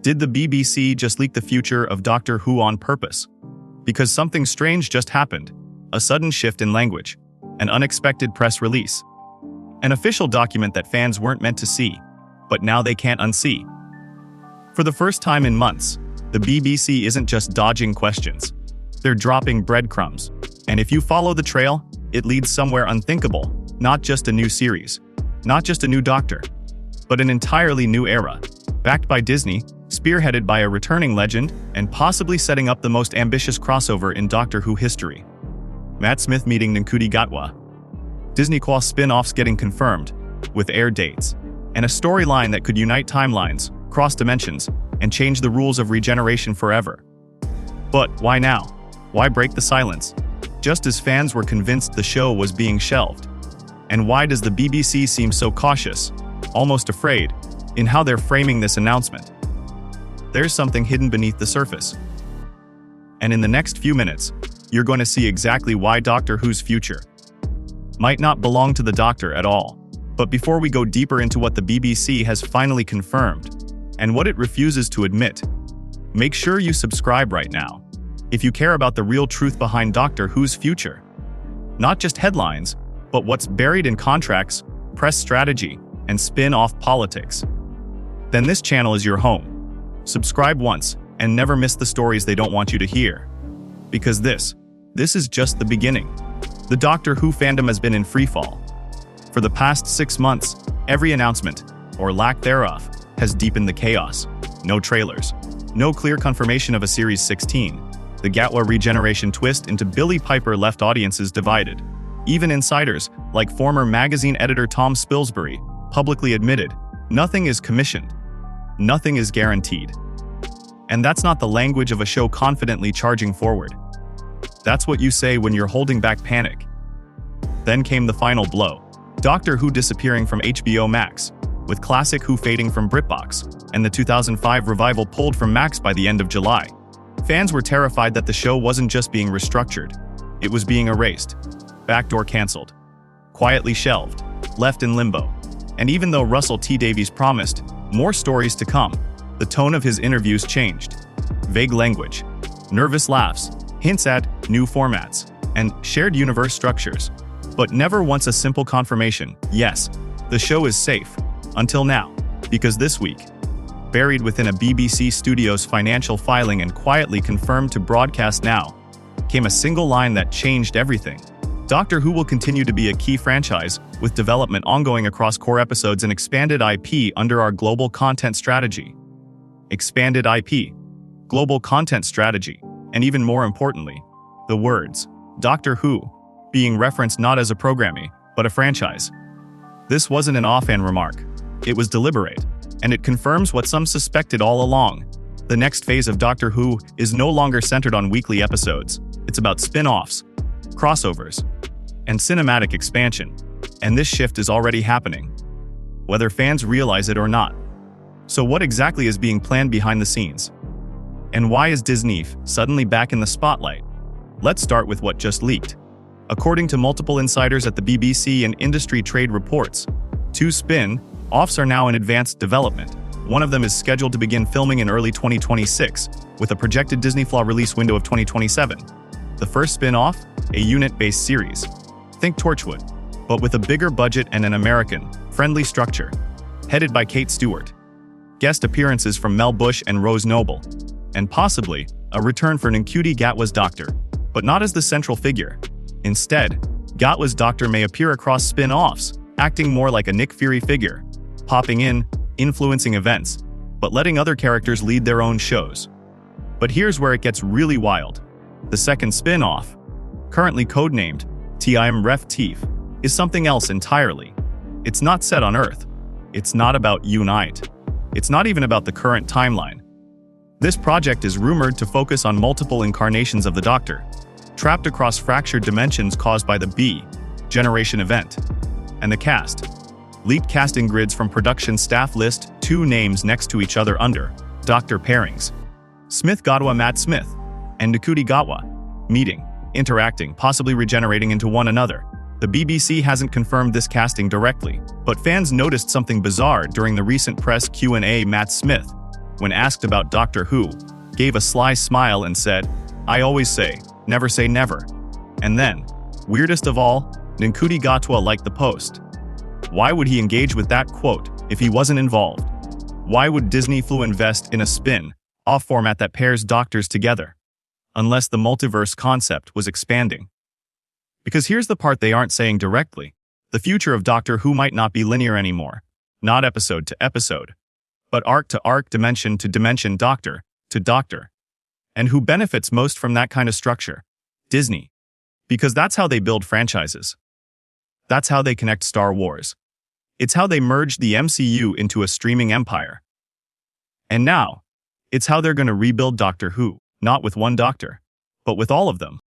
Did the BBC just leak the future of Doctor Who on purpose? Because something strange just happened. A sudden shift in language. An unexpected press release. An official document that fans weren't meant to see, but now they can't unsee. For the first time in months, the BBC isn't just dodging questions. They're dropping breadcrumbs. And if you follow the trail, it leads somewhere unthinkable. Not just a new series. Not just a new Doctor. But an entirely new era. Backed by Disney, spearheaded by a returning legend, and possibly setting up the most ambitious crossover in Doctor Who history. Matt Smith meeting Ncuti Gatwa. Disney Plus spin-offs getting confirmed, with air dates, and a storyline that could unite timelines, cross dimensions, and change the rules of regeneration forever. But why now? Why break the silence? Just as fans were convinced the show was being shelved. And why does the BBC seem so cautious, almost afraid, in how they're framing this announcement? There's something hidden beneath the surface. And in the next few minutes, you're going to see exactly why Doctor Who's future might not belong to the Doctor at all. But before we go deeper into what the BBC has finally confirmed, and what it refuses to admit, make sure you subscribe right now, if you care about the real truth behind Doctor Who's future. Not just headlines, but what's buried in contracts, press strategy, and spin-off politics. Then this channel is your home. Subscribe once, and never miss the stories they don't want you to hear. Because this is just the beginning. The Doctor Who fandom has been in freefall. For the past 6 months, every announcement, or lack thereof, has deepened the chaos. No trailers. No clear confirmation of a Series 16. The Gatwa regeneration twist into Billie Piper left audiences divided. Even insiders, like former magazine editor Tom Spilsbury, publicly admitted, nothing is commissioned. Nothing is guaranteed. And that's not the language of a show confidently charging forward. That's what you say when you're holding back panic. Then came the final blow. Doctor Who disappearing from HBO Max, with Classic Who fading from BritBox, and the 2005 revival pulled from Max by the end of July. Fans were terrified that the show wasn't just being restructured, it was being erased, backdoor cancelled, quietly shelved, left in limbo. And even though Russell T Davies promised more stories to come, the tone of his interviews changed. Vague language, nervous laughs, hints at new formats, and shared universe structures. But never once a simple confirmation, yes, the show is safe. Until now. Because this week, buried within a BBC Studios financial filing and quietly confirmed to broadcast now, came a single line that changed everything. Doctor Who will continue to be a key franchise, with development ongoing across core episodes and expanded IP under our global content strategy. Expanded IP, global content strategy, and even more importantly, the words, Doctor Who, being referenced not as a programming, but a franchise. This wasn't an offhand remark. It was deliberate, and it confirms what some suspected all along. The next phase of Doctor Who is no longer centered on weekly episodes. It's about spin-offs, crossovers, and cinematic expansion. And this shift is already happening, whether fans realize it or not. So what exactly is being planned behind the scenes? And why is Disney suddenly back in the spotlight? Let's start with what just leaked. According to multiple insiders at the BBC and industry trade reports, 2 spin-offs are now in advanced development. One of them is scheduled to begin filming in early 2026, with a projected Disney Plus release window of 2027. The first spin-off, a unit-based series. Think Torchwood, but with a bigger budget and an American-friendly structure. Headed by Kate Stewart. Guest appearances from Mel Bush and Rose Noble. And possibly, a return for Ncuti Gatwa's Doctor, but not as the central figure. Instead, Gatwa's Doctor may appear across spin-offs, acting more like a Nick Fury figure, popping in, influencing events, but letting other characters lead their own shows. But here's where it gets really wild. The second spin-off, currently codenamed Team Ref Teef, is something else entirely. It's not set on Earth. It's not about Unite. It's not even about the current timeline. This project is rumored to focus on multiple incarnations of the Doctor, trapped across fractured dimensions caused by the B Generation event. And the cast. Leaked casting grids from production staff list 2 names next to each other under Doctor pairings. Smith Gatwa Matt Smith, and Ncuti Gatwa. Meeting, interacting, possibly regenerating into one another. The BBC hasn't confirmed this casting directly, but fans noticed something bizarre during the recent press Q&A. Matt Smith, when asked about Doctor Who, gave a sly smile and said, "I always say, never say never." And then, weirdest of all, Ncuti Gatwa liked the post. Why would he engage with that quote if he wasn't involved? Why would Disney Flu invest in a spin-off format that pairs doctors together? Unless the multiverse concept was expanding. Because here's the part they aren't saying directly. The future of Doctor Who might not be linear anymore. Not episode to episode, but arc to arc, dimension to dimension, doctor to doctor. And who benefits most from that kind of structure? Disney. Because that's how they build franchises. That's how they connect Star Wars. It's how they merged the MCU into a streaming empire. And now, it's how they're going to rebuild Doctor Who, not with one doctor, but with all of them.